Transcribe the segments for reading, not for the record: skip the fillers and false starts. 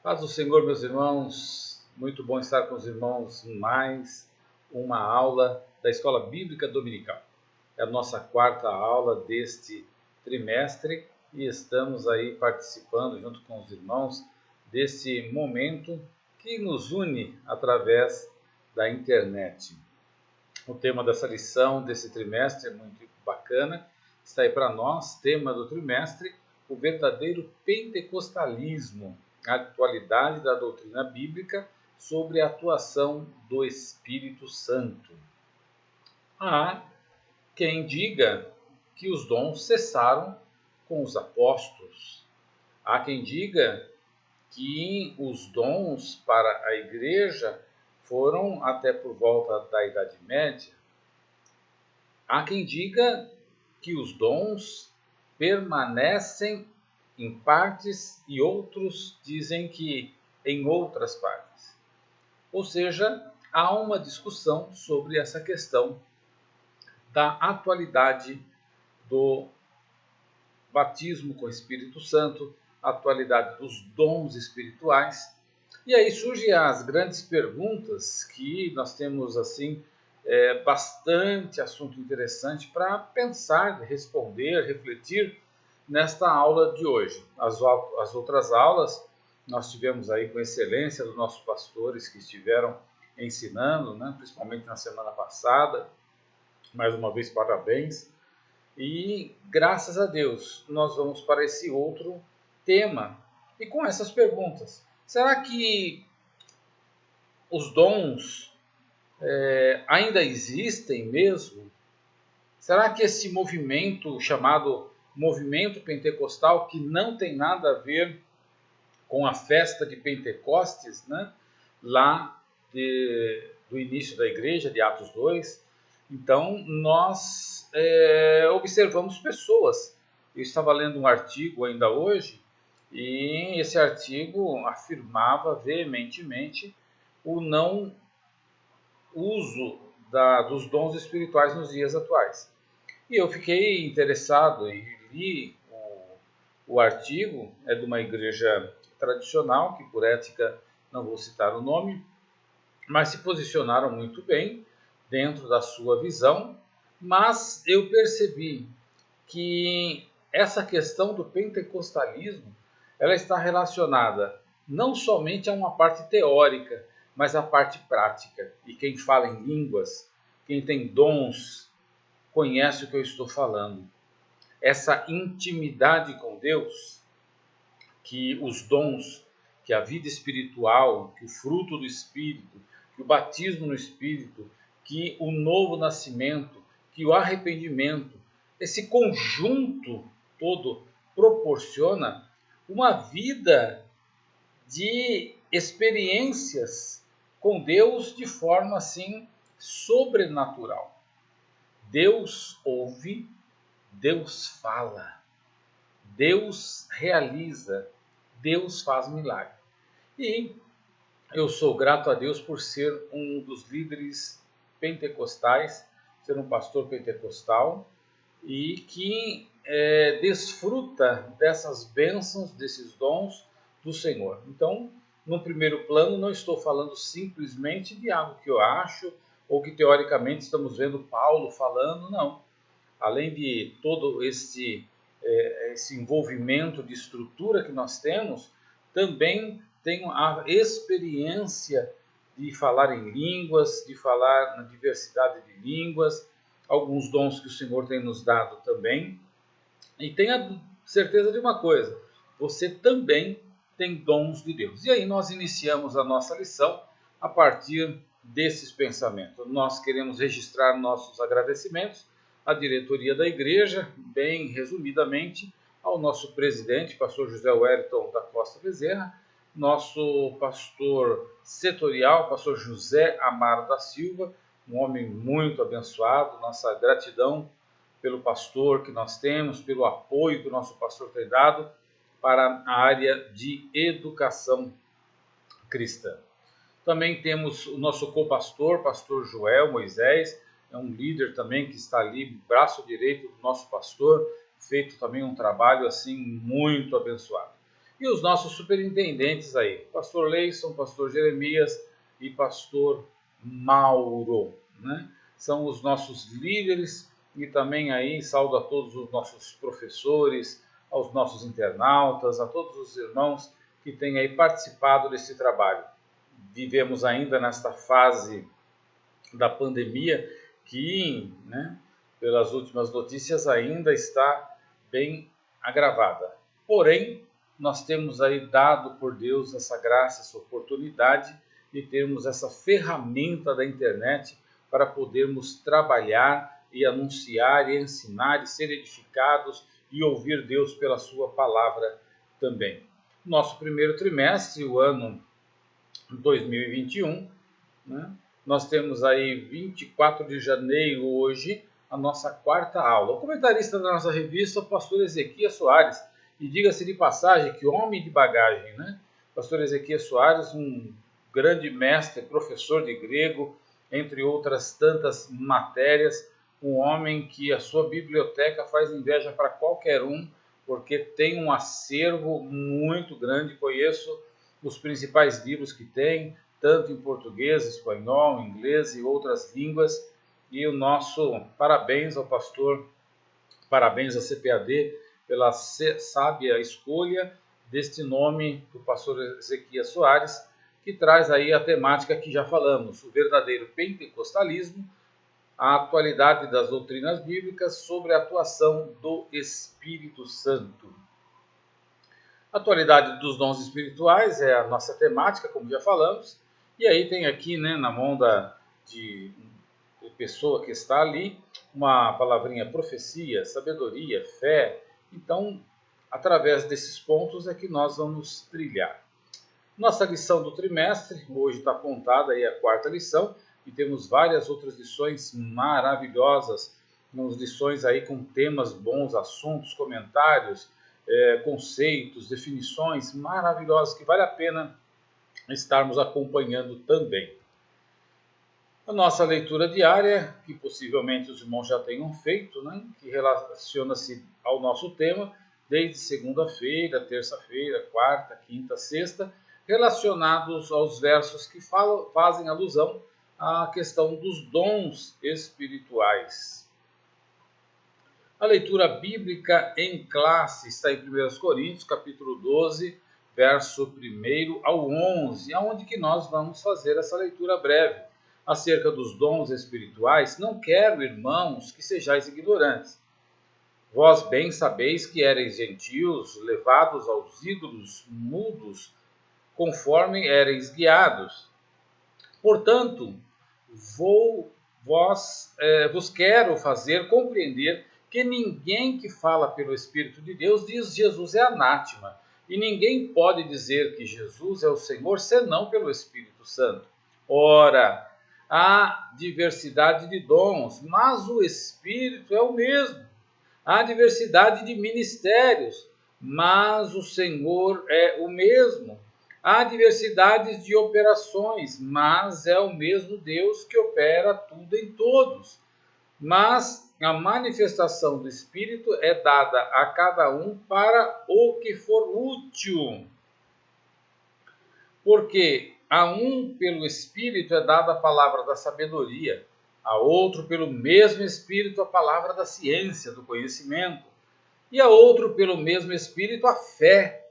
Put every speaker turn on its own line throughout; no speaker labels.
Paz do Senhor, meus irmãos, muito bom estar com os irmãos em mais uma aula da Escola Bíblica Dominical. É a nossa quarta aula deste trimestre e estamos aí participando junto com os irmãos desse momento que nos une através da internet. O tema dessa lição, desse trimestre, é muito bacana, está aí para nós, tema do trimestre, o verdadeiro pentecostalismo, a atualidade da doutrina bíblica sobre a atuação do Espírito Santo. Há quem diga que os dons cessaram com os apóstolos. Há quem diga que os dons para a igreja foram até por volta da Idade Média. Há quem diga que os dons permanecem em partes e outros dizem que em outras partes. Ou seja, há uma discussão sobre essa questão da atualidade do batismo com o Espírito Santo, a atualidade dos dons espirituais. E aí surgem as grandes perguntas que nós temos assim bastante assunto interessante para pensar, responder, refletir nesta aula de hoje. As outras aulas nós tivemos aí com excelência dos nossos pastores que estiveram ensinando, né, principalmente na semana passada. Mais uma vez, parabéns. E graças a Deus nós vamos para esse outro tema e com essas perguntas. Será que os dons ainda existem mesmo? Será que esse movimento chamado movimento pentecostal, que não tem nada a ver com a festa de Pentecostes, né, lá do início da igreja, de Atos 2, então nós observamos pessoas. Eu estava lendo um artigo ainda hoje, e esse artigo afirmava veementemente o não uso dos dons espirituais nos dias atuais. E eu fiquei interessado e li o artigo, é de uma igreja tradicional, que por ética não vou citar o nome, mas se posicionaram muito bem dentro da sua visão, mas eu percebi que essa questão do pentecostalismo, ela está relacionada não somente a uma parte teórica, mas a parte prática. E quem fala em línguas, quem tem dons, conhece o que eu estou falando. Essa intimidade com Deus, que os dons, que a vida espiritual, que o fruto do Espírito, que o batismo no Espírito, que o novo nascimento, que o arrependimento, esse conjunto todo proporciona uma vida de experiências com Deus de forma assim sobrenatural. Deus ouve, Deus fala, Deus realiza, Deus faz milagre. E eu sou grato a Deus por ser um dos líderes pentecostais, ser um pastor pentecostal e que desfruta dessas bênçãos, desses dons do Senhor. Então, no primeiro plano, não estou falando simplesmente de algo que eu acho ou que teoricamente estamos vendo Paulo falando, não. Além de todo esse envolvimento de estrutura que nós temos, também tenho a experiência de falar em línguas, de falar na diversidade de línguas, alguns dons que o Senhor tem nos dado também. E tenha certeza de uma coisa, você também tem dons de Deus. E aí nós iniciamos a nossa lição a partir desses pensamentos. Nós queremos registrar nossos agradecimentos à diretoria da igreja, bem resumidamente, ao nosso presidente, pastor José Wellington da Costa Bezerra, nosso pastor setorial, pastor José Amaro da Silva, um homem muito abençoado, nossa gratidão pelo pastor que nós temos, pelo apoio que o nosso pastor tem dado para a área de educação cristã. Também temos o nosso co-pastor, pastor Joel Moisés, é um líder também que está ali, braço direito do nosso pastor, feito também um trabalho assim muito abençoado. E os nossos superintendentes aí, pastor Leison, pastor Jeremias e pastor Mauro, né? São os nossos líderes e também aí saúdo a todos os nossos professores, aos nossos internautas, a todos os irmãos que têm aí participado desse trabalho. Vivemos ainda nesta fase da pandemia que, né, pelas últimas notícias, ainda está bem agravada. Porém, nós temos aí dado por Deus essa graça, essa oportunidade de termos essa ferramenta da internet para podermos trabalhar e anunciar e ensinar e ser edificados e ouvir Deus pela sua palavra também. Nosso primeiro trimestre, o ano 2021, né? Nós temos aí 24 de janeiro hoje, a nossa quarta aula. O comentarista da nossa revista, o pastor Ezequias Soares. E diga-se de passagem que homem de bagagem, né? Pastor Ezequias Soares, um grande mestre, professor de grego, entre outras tantas matérias, um homem que a sua biblioteca faz inveja para qualquer um, porque tem um acervo muito grande. Conheço os principais livros que tem, tanto em português, espanhol, inglês e outras línguas. E o nosso parabéns ao pastor, parabéns à CPAD pela sábia escolha deste nome do pastor Ezequias Soares, que traz aí a temática que já falamos, o verdadeiro pentecostalismo, a atualidade das doutrinas bíblicas sobre a atuação do Espírito Santo. A atualidade dos dons espirituais é a nossa temática, como já falamos, e aí tem aqui, né, na mão de pessoa que está ali, uma palavrinha profecia, sabedoria, fé. Então, através desses pontos é que nós vamos trilhar. Nossa lição do trimestre, hoje está apontada aí a quarta lição, e temos várias outras lições maravilhosas, umas lições aí com temas bons, assuntos, comentários, conceitos, definições maravilhosas que vale a pena estarmos acompanhando também. A nossa leitura diária, que possivelmente os irmãos já tenham feito, né, que relaciona-se ao nosso tema, desde segunda-feira, terça-feira, quarta, quinta, sexta, relacionados aos versos que fazem alusão à questão dos dons espirituais. A leitura bíblica em classe está em 1 Coríntios, capítulo 12, verso 1 ao 11, aonde que nós vamos fazer essa leitura breve acerca dos dons espirituais. Não quero, irmãos, que sejais ignorantes. Vós bem sabeis que ereis gentios, levados aos ídolos mudos, conforme ereis guiados. Portanto, vos quero fazer compreender que ninguém que fala pelo Espírito de Deus diz Jesus é anátema, e ninguém pode dizer que Jesus é o Senhor senão pelo Espírito Santo. Ora, há diversidade de dons, mas o Espírito é o mesmo. Há diversidade de ministérios, mas o Senhor é o mesmo. Há diversidade de operações, mas é o mesmo Deus que opera tudo em todos. Mas a manifestação do Espírito é dada a cada um para o que for útil. Porque a um pelo Espírito é dada a palavra da sabedoria, a outro pelo mesmo Espírito a palavra da ciência, do conhecimento, e a outro pelo mesmo Espírito a fé,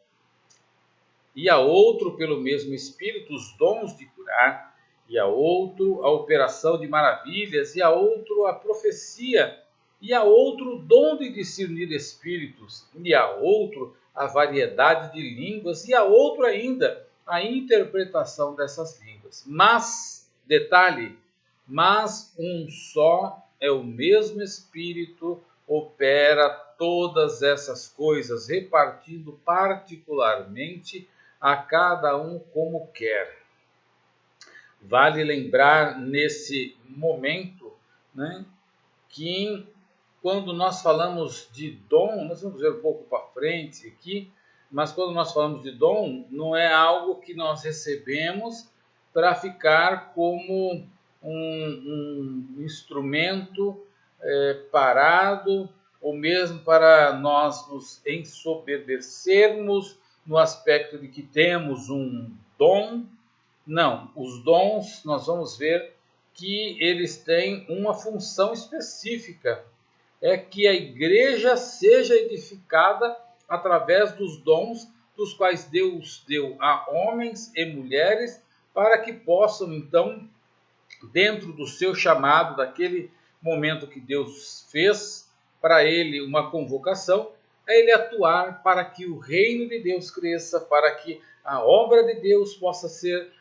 e a outro pelo mesmo Espírito os dons de curar, e a outro a operação de maravilhas, e a outro a profecia, e a outro o dom de discernir espíritos, e a outro a variedade de línguas, e a outro ainda a interpretação dessas línguas. Mas, detalhe, mas um só é o mesmo Espírito, opera todas essas coisas, repartindo particularmente a cada um como quer. Vale lembrar nesse momento, né, que quando nós falamos de dom, nós vamos ver um pouco para frente aqui, mas quando nós falamos de dom, não é algo que nós recebemos para ficar como um instrumento parado, ou mesmo para nós nos ensoberbecermos no aspecto de que temos um dom. Não, os dons nós vamos ver que eles têm uma função específica, é que a igreja seja edificada através dos dons dos quais Deus deu a homens e mulheres, para que possam, então, dentro do seu chamado, daquele momento que Deus fez para ele uma convocação, a ele atuar para que o reino de Deus cresça, para que a obra de Deus possa ser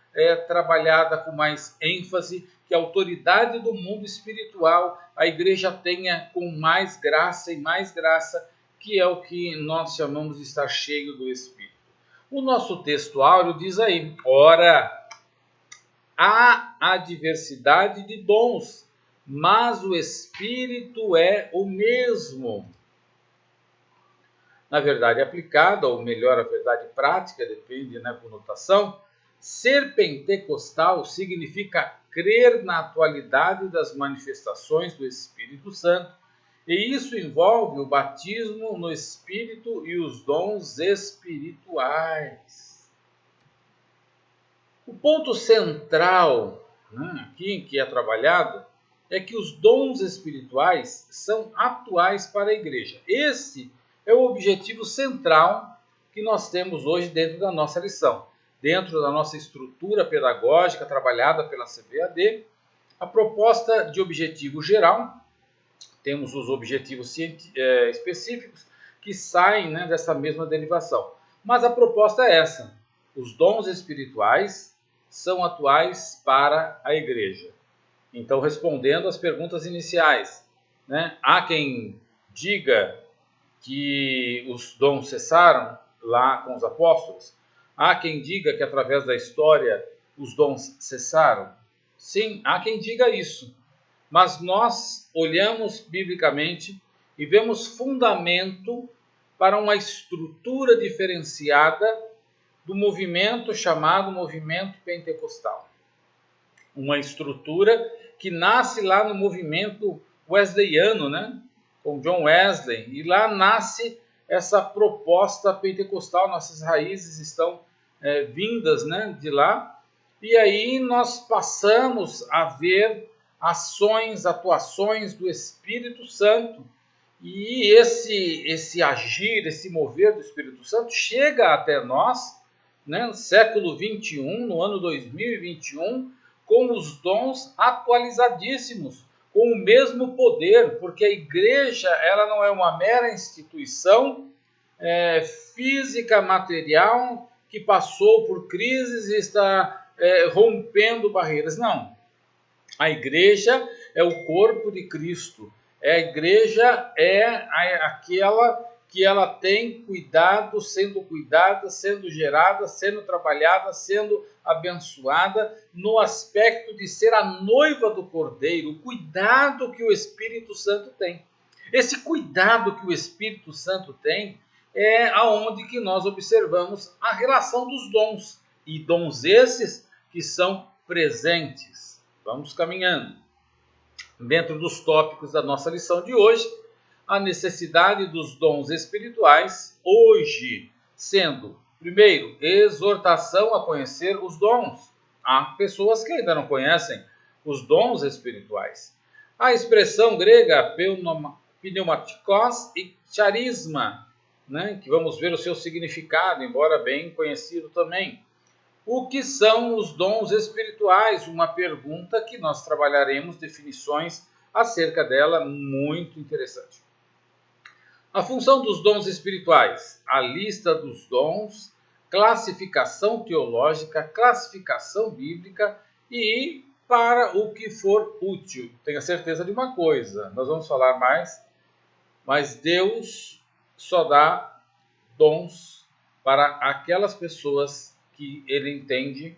trabalhada com mais ênfase, que a autoridade do mundo espiritual a igreja tenha com mais graça e mais graça, que é o que nós chamamos de estar cheio do Espírito. O nosso texto áureo diz aí: ora, há a diversidade de dons, mas o Espírito é o mesmo. Na verdade aplicada, ou melhor, a verdade prática, depende da conotação, ser pentecostal significa crer na atualidade das manifestações do Espírito Santo, e isso envolve o batismo no Espírito e os dons espirituais. O ponto central aqui em que é trabalhado é que os dons espirituais são atuais para a igreja. Esse é o objetivo central que nós temos hoje dentro da nossa lição. Dentro da nossa estrutura pedagógica trabalhada pela CVAD, a proposta de objetivo geral, temos os objetivos específicos que saem dessa mesma derivação. Mas a proposta é essa: os dons espirituais são atuais para a igreja. Então, respondendo às perguntas iniciais, há quem diga que os dons cessaram lá com os apóstolos? Há quem diga que através da história os dons cessaram? Sim, há quem diga isso. Mas nós olhamos biblicamente e vemos fundamento para uma estrutura diferenciada do movimento chamado movimento pentecostal. Uma estrutura que nasce lá no movimento wesleyano, com John Wesley, e lá nasce essa proposta pentecostal. Nossas raízes estão vindas de lá, e aí nós passamos a ver ações, atuações do Espírito Santo, e esse agir, esse mover do Espírito Santo chega até nós, no século 21, no ano 2021, com os dons atualizadíssimos, com o mesmo poder, porque a igreja ela não é uma mera instituição física, material, que passou por crises e está rompendo barreiras. Não. A igreja é o corpo de Cristo. A igreja é aquela que ela tem cuidado, sendo gerada, sendo trabalhada, sendo abençoada, no aspecto de ser a noiva do Cordeiro, o cuidado que o Espírito Santo tem. Esse cuidado que o Espírito Santo tem é aonde que nós observamos a relação dos dons, e dons esses que são presentes. Vamos caminhando. Dentro dos tópicos da nossa lição de hoje, a necessidade dos dons espirituais, hoje sendo, primeiro, exortação a conhecer os dons. Há pessoas que ainda não conhecem os dons espirituais. A expressão grega pneumatikos e charisma, que vamos ver o seu significado, embora bem conhecido também. O que são os dons espirituais? Uma pergunta que nós trabalharemos definições acerca dela, muito interessante. A função dos dons espirituais, a lista dos dons, classificação teológica, classificação bíblica e para o que for útil. Tenha certeza de uma coisa, nós vamos falar mais, mas Deus só dá dons para aquelas pessoas que ele entende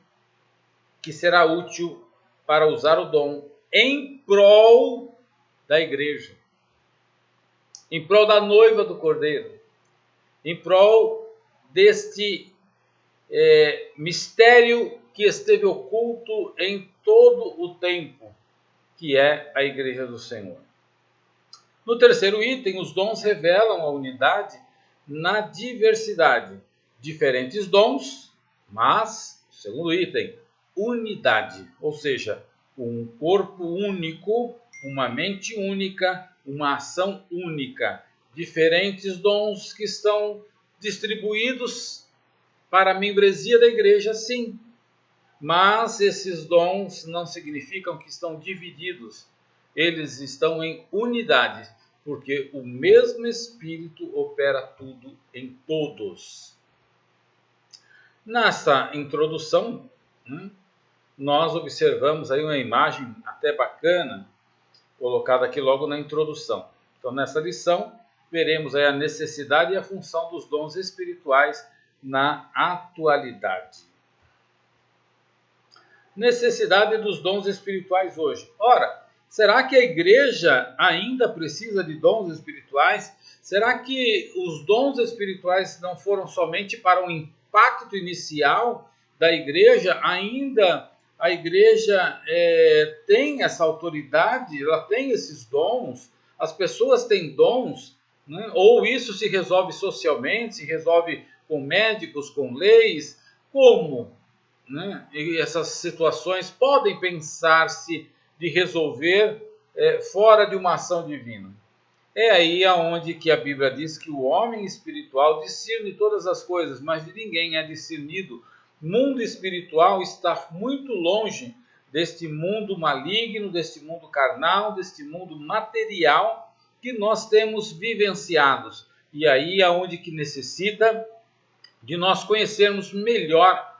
que será útil para usar o dom em prol da igreja, em prol da noiva do Cordeiro, em prol deste mistério que esteve oculto em todo o tempo, que é a igreja do Senhor. No terceiro item, os dons revelam a unidade na diversidade. diferentes dons, mas, segundo item, unidade, ou seja, um corpo único, uma mente única, uma ação única. Diferentes dons que estão distribuídos para a membresia da igreja, sim, mas esses dons não significam que estão divididos. Eles estão em unidade, porque o mesmo Espírito opera tudo em todos. Nessa introdução, nós observamos aí uma imagem até bacana, colocada aqui logo na introdução. Então, nessa lição, veremos aí a necessidade e a função dos dons espirituais na atualidade. Necessidade dos dons espirituais hoje. Ora, será que a igreja ainda precisa de dons espirituais? Será que os dons espirituais não foram somente para um impacto inicial da igreja? Ainda a igreja tem essa autoridade, ela tem esses dons, as pessoas têm dons, né? Ou isso se resolve socialmente, se resolve com médicos, com leis? Como? Né? E essas situações podem pensar-se de resolver fora de uma ação divina. É aí aonde que a Bíblia diz que o homem espiritual discerne todas as coisas, mas de ninguém é discernido. O mundo espiritual está muito longe deste mundo maligno, deste mundo carnal, deste mundo material que nós temos vivenciados. E aí é onde que necessita de nós conhecermos melhor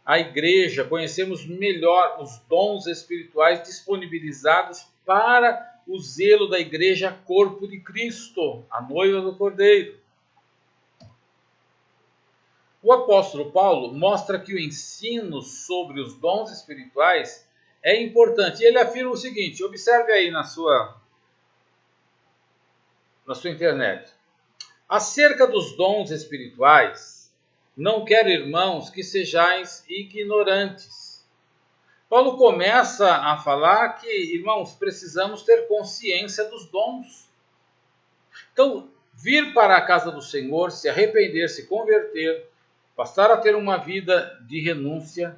a igreja, conhecemos melhor os dons espirituais disponibilizados para o zelo da igreja, corpo de Cristo, a noiva do Cordeiro. O apóstolo Paulo mostra que o ensino sobre os dons espirituais é importante. E ele afirma o seguinte, observe aí na sua internet. Acerca dos dons espirituais, não quero, irmãos, que sejais ignorantes. Paulo começa a falar que, irmãos, precisamos ter consciência dos dons. Então, vir para a casa do Senhor, se arrepender, se converter, passar a ter uma vida de renúncia,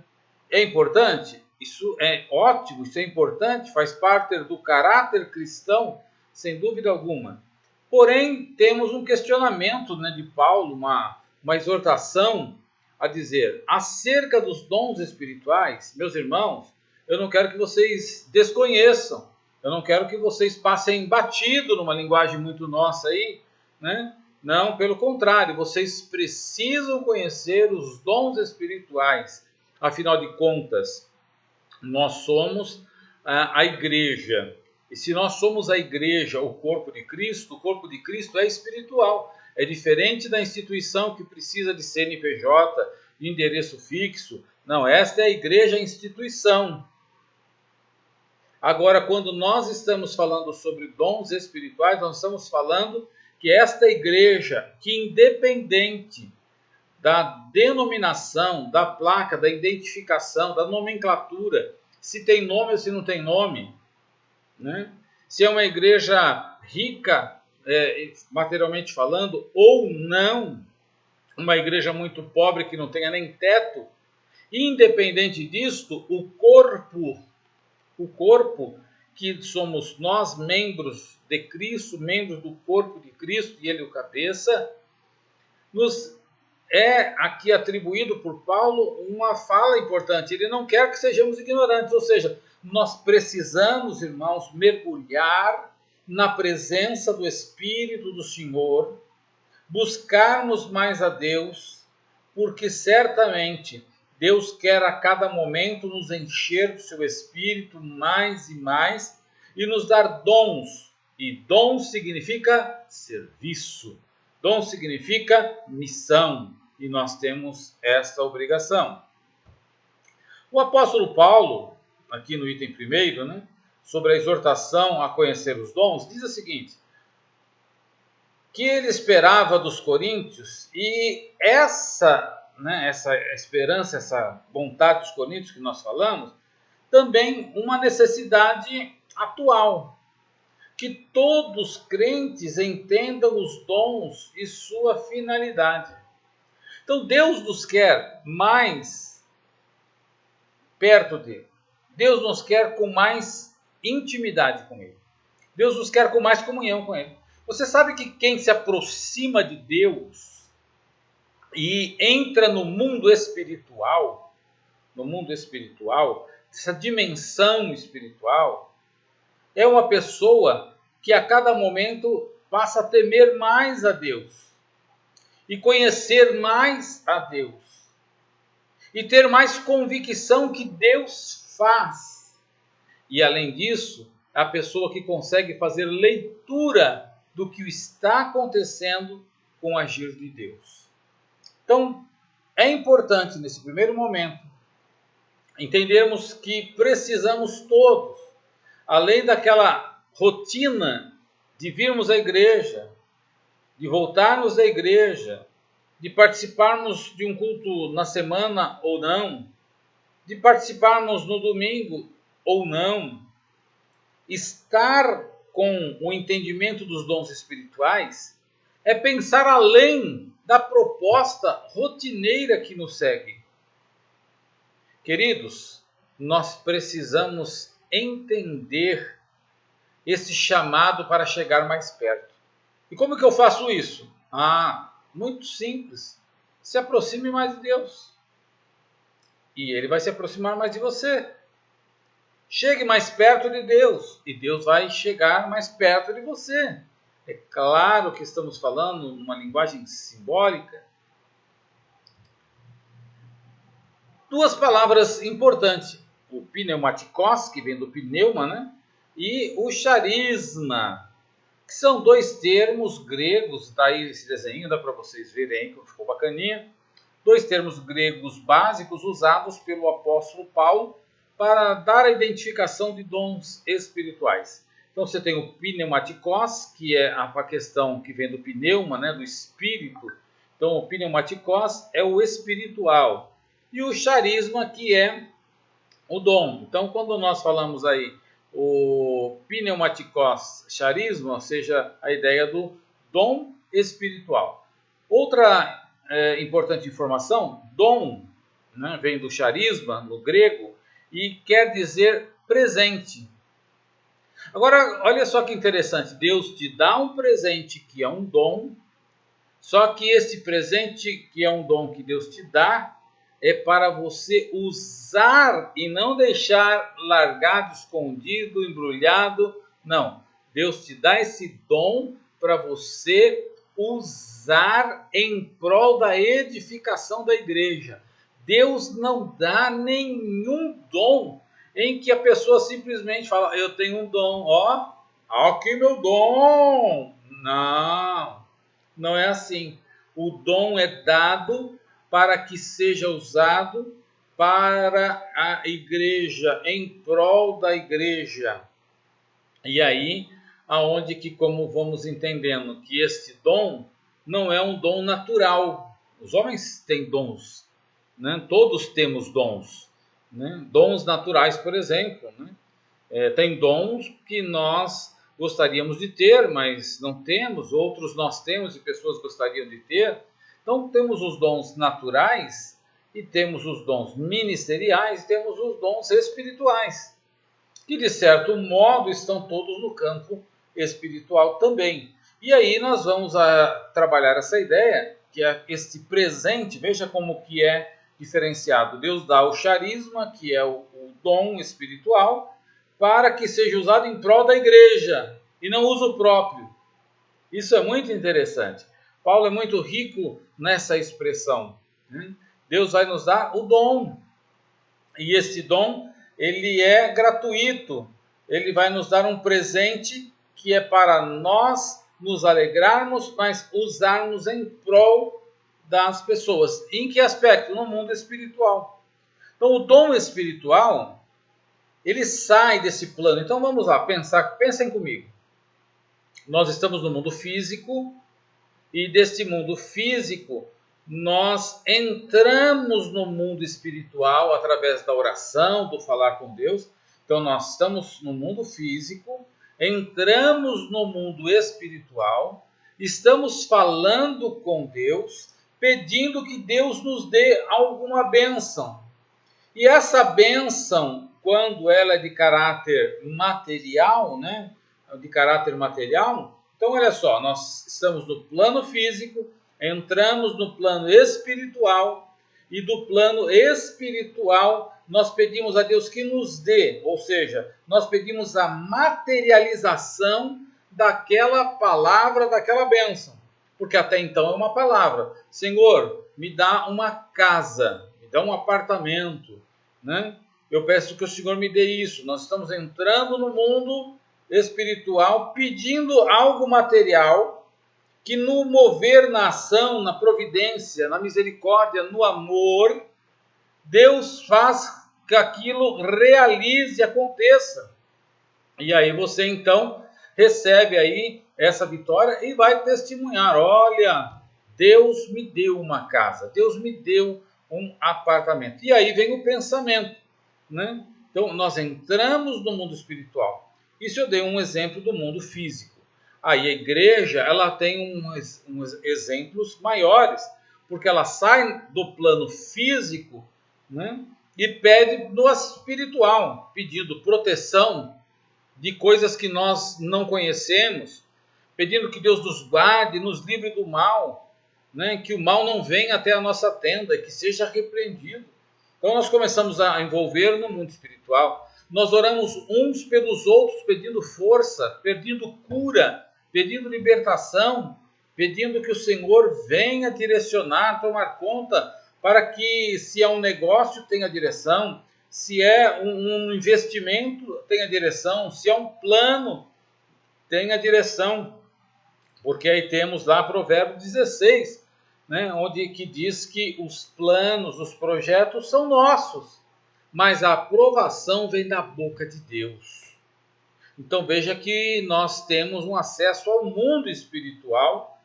é importante? Isso é ótimo, isso é importante, faz parte do caráter cristão, sem dúvida alguma. Porém, temos um questionamento, de Paulo, uma exortação a dizer, acerca dos dons espirituais, meus irmãos, eu não quero que vocês desconheçam, eu não quero que vocês passem batido numa linguagem muito nossa aí, né? Não, pelo contrário, vocês precisam conhecer os dons espirituais. Afinal de contas, nós somos a igreja. E se nós somos a igreja, o corpo de Cristo é espiritual. É diferente da instituição que precisa de CNPJ, de endereço fixo. Não, esta é a igreja, a instituição. Agora, quando nós estamos falando sobre dons espirituais, nós estamos falando que esta igreja, que independente da denominação, da placa, da identificação, da nomenclatura, se tem nome ou se não tem nome, né? Se é uma igreja rica, materialmente falando, ou não, uma igreja muito pobre que não tenha nem teto, independente disto, o corpo que somos nós, membros de Cristo, membros do corpo de Cristo, e ele o cabeça, nos é aqui atribuído por Paulo uma fala importante. Ele não quer que sejamos ignorantes, ou seja, nós precisamos, irmãos, mergulhar na presença do Espírito do Senhor, buscarmos mais a Deus, porque certamente Deus quer a cada momento nos encher do seu Espírito mais e mais e nos dar dons. E dom significa serviço. Dom significa missão. E nós temos esta obrigação. O apóstolo Paulo, aqui no item 1, sobre a exortação a conhecer os dons, diz o seguinte, que ele esperava dos coríntios, e essa esperança, essa vontade dos coríntios que nós falamos, também uma necessidade atual, que todos os crentes entendam os dons e sua finalidade. Então Deus nos quer mais perto dele. Deus nos quer com mais intimidade com ele. Deus nos quer com mais comunhão com ele. Você sabe que quem se aproxima de Deus e entra no mundo espiritual, essa dimensão espiritual, é uma pessoa que a cada momento passa a temer mais a Deus e conhecer mais a Deus e ter mais convicção que Deus faz. E além disso, a pessoa que consegue fazer leitura do que está acontecendo com o agir de Deus. Então, é importante nesse primeiro momento entendermos que precisamos todos, além daquela rotina de virmos à igreja, de voltarmos à igreja, de participarmos de um culto na semana ou não, de participarmos no domingo ou não, estar com o entendimento dos dons espirituais é pensar além da proposta rotineira que nos segue. Queridos, nós precisamos entender esse chamado para chegar mais perto. E como que eu faço isso? Muito simples. Se aproxime mais de Deus. E Ele vai se aproximar mais de você. Chegue mais perto de Deus. E Deus vai chegar mais perto de você. É claro que estamos falando numa linguagem simbólica. Duas palavras importantes. O pneumatikos, que vem do pneuma, né? E o charisma, que são dois termos gregos. Daí esse desenho dá para vocês verem que ficou bacaninha. Dois termos gregos básicos usados pelo apóstolo Paulo para dar a identificação de dons espirituais. Então você tem o pneumatikos, que é a questão que vem do pneuma, né, do espírito. Então o pneumatikos é o espiritual. E o charisma, que é o dom. Então quando nós falamos aí o pneumatikos charisma, ou seja, a ideia do dom espiritual. Outra importante informação, dom, né, vem do charisma, no grego, e quer dizer presente. Agora, olha só que interessante, Deus te dá um presente que é um dom, só que esse presente que é um dom que Deus te dá, é para você usar e não deixar largado, escondido, embrulhado. Não, Deus te dá esse dom para você usar em prol da edificação da igreja. Deus não dá nenhum dom em que a pessoa simplesmente fala, eu tenho um dom, ó, aqui meu dom. Não, não é assim. O dom é dado para que seja usado para a igreja, em prol da igreja. E aí, aonde que, como vamos entendendo, que este dom não é um dom natural. Os homens têm dons, né? Todos temos dons, né? Dons naturais, por exemplo, né? Tem dons que nós gostaríamos de ter, mas não temos, outros nós temos e pessoas gostariam de ter. Então temos os dons naturais e temos os dons ministeriais e temos os dons espirituais, que de certo modo estão todos no campo espiritual também. E aí nós vamos trabalhar essa ideia, que é este presente, veja como que é diferenciado. Deus dá o charisma, que é o dom espiritual, para que seja usado em prol da igreja, e não uso próprio. Isso é muito interessante. Paulo é muito rico nessa expressão, né? Deus vai nos dar o dom, e esse dom ele é gratuito. Ele vai nos dar um presente que é para nós nos alegrarmos, mas usarmos em prol das pessoas. Em que aspecto? No mundo espiritual. Então o dom espiritual, ele sai desse plano. Então vamos lá, pensem comigo. Nós estamos no mundo físico, e deste mundo físico, nós entramos no mundo espiritual através da oração, do falar com Deus. Então nós estamos no mundo físico, entramos no mundo espiritual, estamos falando com Deus, pedindo que Deus nos dê alguma bênção. E essa bênção, quando ela é de caráter material, né? De caráter material, então olha só, nós estamos no plano físico, entramos no plano espiritual, e do plano espiritual nós pedimos a Deus que nos dê, ou seja, nós pedimos a materialização daquela palavra, daquela bênção. Porque até então é uma palavra. Senhor, me dá uma casa, me dá um apartamento, né? Eu peço que o Senhor me dê isso. Nós estamos entrando no mundo espiritual pedindo algo material que no mover na ação, na providência, na misericórdia, no amor, Deus faz que aquilo realize, aconteça. E aí você então recebe aí essa vitória e vai testemunhar, olha, Deus me deu uma casa, Deus me deu um apartamento. E aí vem o pensamento, né? Então nós entramos no mundo espiritual. Isso eu dei um exemplo do mundo físico. Aí a igreja, ela tem uns exemplos maiores, porque ela sai do plano físico, né? E pede no espiritual, pedindo proteção de coisas que nós não conhecemos, pedindo que Deus nos guarde, nos livre do mal, né? Que o mal não venha até a nossa tenda, que seja repreendido. Então nós começamos a envolver no mundo espiritual. Nós oramos uns pelos outros, pedindo força, pedindo cura, pedindo libertação, pedindo que o Senhor venha direcionar, tomar conta, para que, se é um negócio, tenha direção, se é um investimento, tenha direção, se é um plano, tenha direção. Porque aí temos lá Provérbios 16, né, onde que diz que os planos, os projetos são nossos, mas a aprovação vem da boca de Deus. Então veja que nós temos um acesso ao mundo espiritual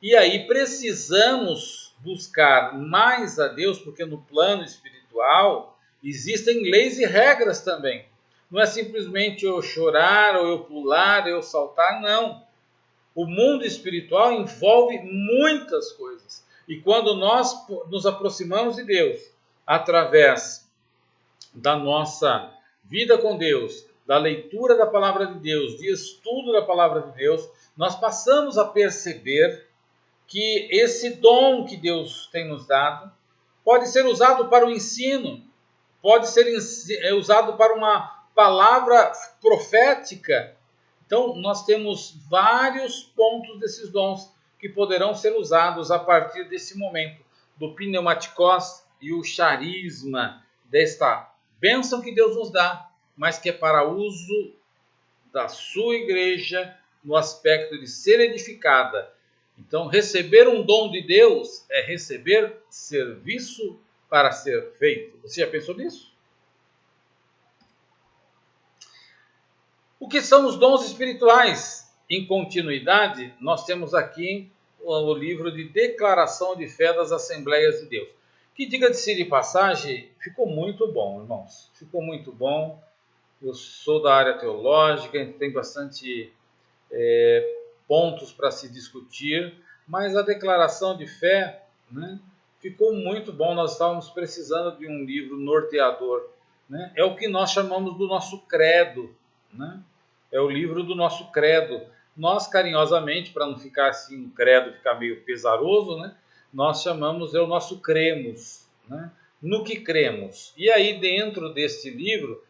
e aí precisamos buscar mais a Deus, porque no plano espiritual existem leis e regras também. Não é simplesmente eu chorar, ou eu pular, ou eu saltar, não. O mundo espiritual envolve muitas coisas. E quando nós nos aproximamos de Deus, através da nossa vida com Deus, da leitura da palavra de Deus, de estudo da palavra de Deus, nós passamos a perceber que esse dom que Deus tem nos dado pode ser usado para o ensino, pode ser usado para uma palavra profética. Então, nós temos vários pontos desses dons que poderão ser usados a partir desse momento do pneumaticós e o charisma, desta bênção que Deus nos dá, mas que é para uso da sua igreja no aspecto de ser edificada. Então, receber um dom de Deus é receber serviço para ser feito. Você já pensou nisso? O que são os dons espirituais? Em continuidade, nós temos aqui o livro de Declaração de Fé das Assembleias de Deus, que, diga-se de passagem, ficou muito bom, irmãos. Ficou muito bom. Eu sou da área teológica, a gente tem bastante pontos para se discutir, mas a declaração de fé, né, ficou muito bom. Nós estávamos precisando de um livro norteador, né? É o que nós chamamos do nosso credo, né? É o livro do nosso credo. Nós, carinhosamente, para não ficar assim, o credo ficar meio pesaroso, né, nós chamamos, é o nosso cremos, né? No que cremos. E aí, dentro deste livro,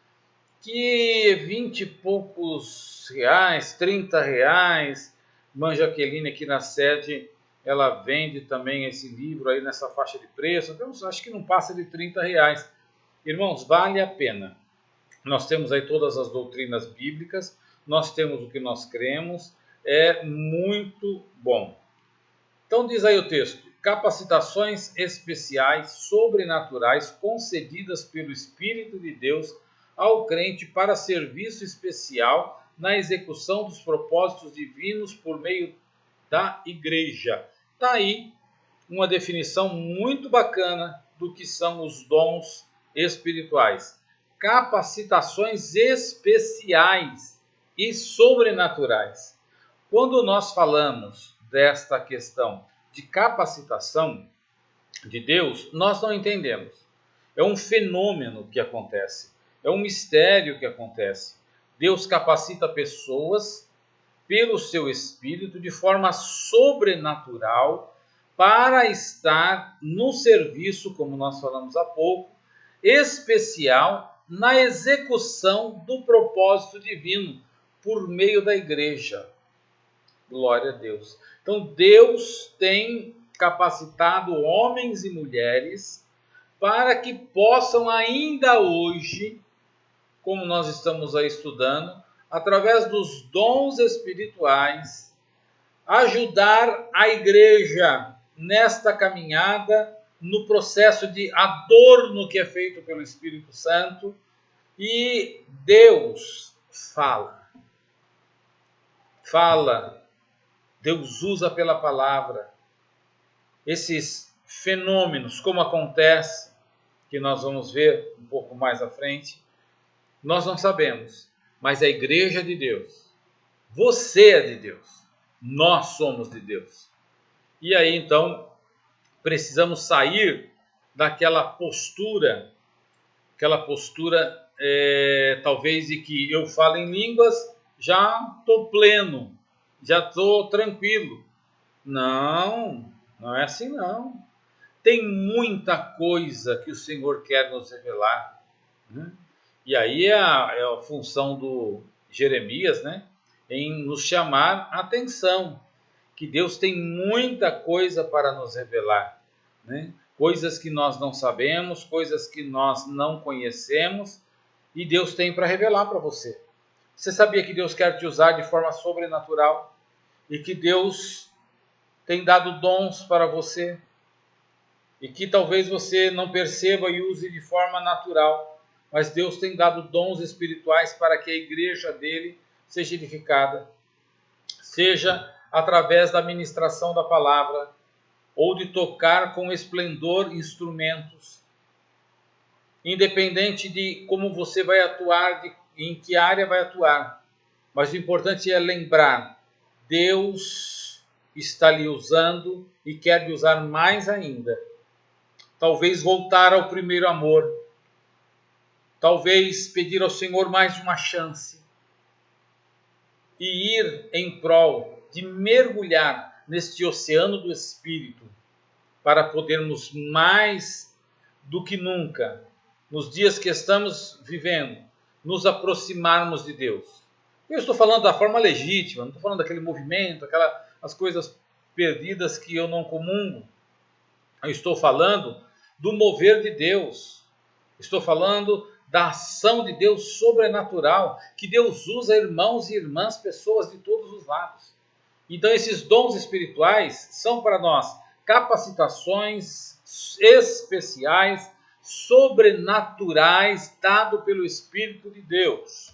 que 20 e poucos reais, 30 reais, Irmã Jaqueline aqui na sede, ela vende também esse livro aí nessa faixa de preço, então acho que não passa de 30 reais. Irmãos, vale a pena. Nós temos aí todas as doutrinas bíblicas, nós temos o que nós cremos, é muito bom. Então diz aí o texto: capacitações especiais, sobrenaturais, concedidas pelo Espírito de Deus ao crente para serviço especial na execução dos propósitos divinos por meio da igreja. Está aí uma definição muito bacana do que são os dons espirituais. Capacitações especiais e sobrenaturais. Quando nós falamos desta questão de capacitação, de Deus, nós não entendemos. É um fenômeno que acontece, é um mistério que acontece. Deus capacita pessoas pelo seu Espírito de forma sobrenatural para estar no serviço, como nós falamos há pouco, especial na execução do propósito divino por meio da igreja. Glória a Deus. Então Deus tem capacitado homens e mulheres para que possam ainda hoje, como nós estamos aí estudando, através dos dons espirituais, ajudar a igreja nesta caminhada, no processo de adorno que é feito pelo Espírito Santo, e Deus fala. Deus usa pela palavra esses fenômenos, como acontece, que nós vamos ver um pouco mais à frente, nós não sabemos, mas a igreja é de Deus, você é de Deus, nós somos de Deus. E aí então precisamos sair daquela postura, talvez de que eu falo em línguas, já estou pleno, já estou tranquilo. Não é assim não. Tem muita coisa que o Senhor quer nos revelar, né? E aí é a função do Jeremias, né? Em nos chamar a atenção, que Deus tem muita coisa para nos revelar, né? Coisas que nós não sabemos, coisas que nós não conhecemos, e Deus tem para revelar para você. Você sabia que Deus quer te usar de forma sobrenatural? E que Deus tem dado dons para você? E que talvez você não perceba e use de forma natural, mas Deus tem dado dons espirituais para que a igreja dele seja edificada, seja através da ministração da palavra, ou de tocar com esplendor instrumentos. Independente de como você vai atuar, em que área vai atuar, mas o importante é lembrar, Deus está lhe usando e quer lhe usar mais ainda. Talvez voltar ao primeiro amor, talvez pedir ao Senhor mais uma chance e ir em prol de mergulhar neste oceano do Espírito para podermos mais do que nunca, nos dias que estamos vivendo, nos aproximarmos de Deus. Eu estou falando da forma legítima, não estou falando daquele movimento, as coisas perdidas que eu não comungo. Eu estou falando do mover de Deus. Estou falando da ação de Deus sobrenatural, que Deus usa irmãos e irmãs, pessoas de todos os lados. Então esses dons espirituais são para nós capacitações especiais, sobrenaturais, dado pelo Espírito de Deus.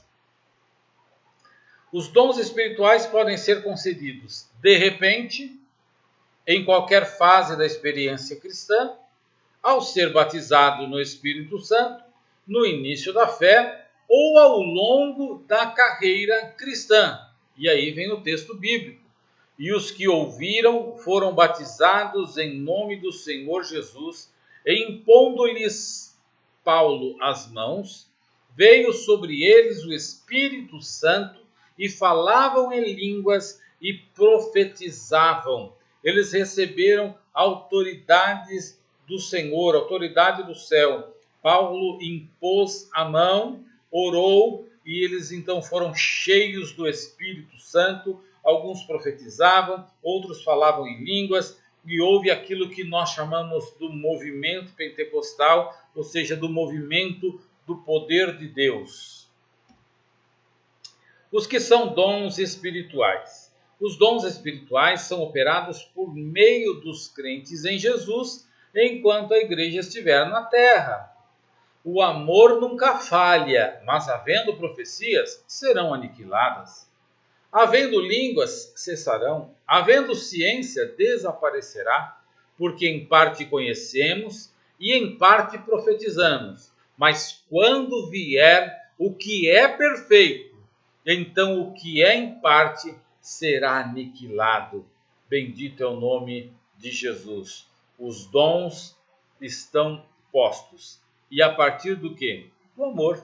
Os dons espirituais podem ser concedidos de repente, em qualquer fase da experiência cristã, ao ser batizado no Espírito Santo, no início da fé ou ao longo da carreira cristã. E aí vem o texto bíblico. E os que ouviram foram batizados em nome do Senhor Jesus, e impondo-lhes Paulo as mãos, veio sobre eles o Espírito Santo e falavam em línguas e profetizavam. Eles receberam autoridades do Senhor, autoridade do céu. Paulo impôs a mão, orou, e eles então foram cheios do Espírito Santo. Alguns profetizavam, outros falavam em línguas, e houve aquilo que nós chamamos do movimento pentecostal, ou seja, do movimento do poder de Deus. Os que são dons espirituais. Os dons espirituais são operados por meio dos crentes em Jesus, enquanto a igreja estiver na terra. O amor nunca falha, mas havendo profecias, serão aniquiladas. Havendo línguas, cessarão. Havendo ciência, desaparecerá, porque em parte conhecemos e em parte profetizamos. Mas quando vier o que é perfeito, então o que é em parte será aniquilado. Bendito é o nome de Jesus. Os dons estão postos. E a partir do quê? Do amor.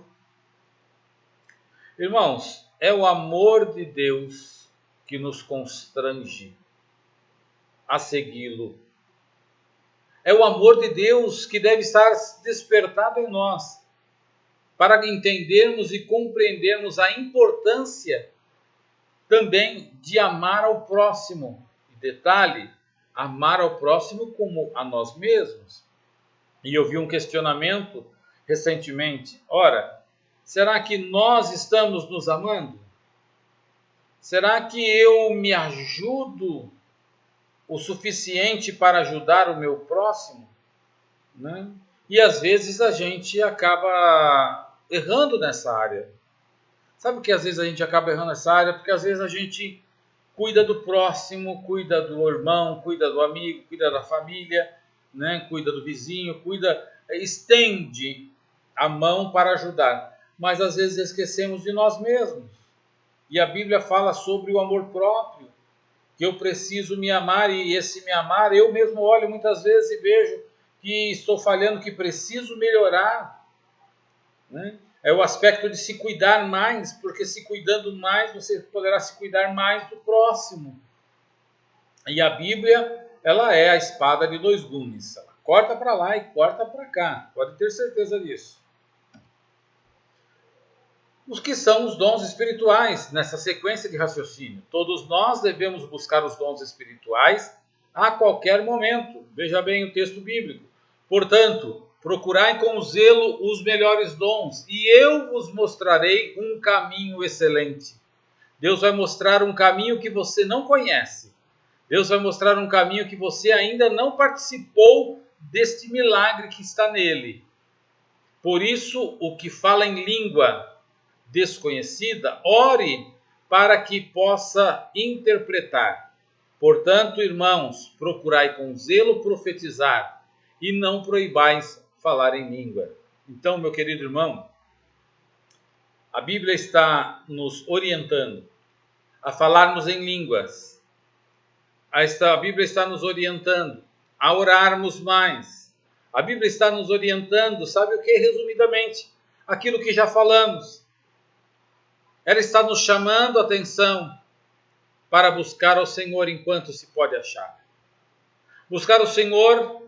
Irmãos, é o amor de Deus que nos constrange a segui-lo. É o amor de Deus que deve estar despertado em nós, para entendermos e compreendermos a importância também de amar ao próximo. E detalhe, amar ao próximo como a nós mesmos. E eu vi um questionamento recentemente. Ora, será que nós estamos nos amando? Será que eu me ajudo o suficiente para ajudar o meu próximo? Né? E às vezes a gente acaba errando nessa área. Sabe por que às vezes a gente acaba errando nessa área? Porque às vezes a gente cuida do próximo, cuida do irmão, cuida do amigo, cuida da família, né? Cuida do vizinho, estende a mão para ajudar. Mas às vezes esquecemos de nós mesmos. E a Bíblia fala sobre o amor próprio, que eu preciso me amar, e esse me amar, eu mesmo olho muitas vezes e vejo que estou falhando, que preciso melhorar. Né? É o aspecto de se cuidar mais, porque se cuidando mais, você poderá se cuidar mais do próximo. E a Bíblia, ela é a espada de dois gumes. Ela corta para lá e corta para cá. Pode ter certeza disso. Os que são os dons espirituais, nessa sequência de raciocínio. Todos nós devemos buscar os dons espirituais a qualquer momento. Veja bem o texto bíblico. Portanto, procurai com zelo os melhores dons, e eu vos mostrarei um caminho excelente. Deus vai mostrar um caminho que você não conhece. Deus vai mostrar um caminho que você ainda não participou deste milagre que está nele. Por isso, o que fala em língua desconhecida, ore para que possa interpretar. Portanto, irmãos, procurai com zelo profetizar, e não proibais falar em língua. Então, meu querido irmão, a Bíblia está nos orientando a falarmos em línguas. A Bíblia está nos orientando a orarmos mais. A Bíblia está nos orientando, sabe o que? Resumidamente, aquilo que já falamos. Ela está nos chamando a atenção para buscar ao Senhor enquanto se pode achar. Buscar o Senhor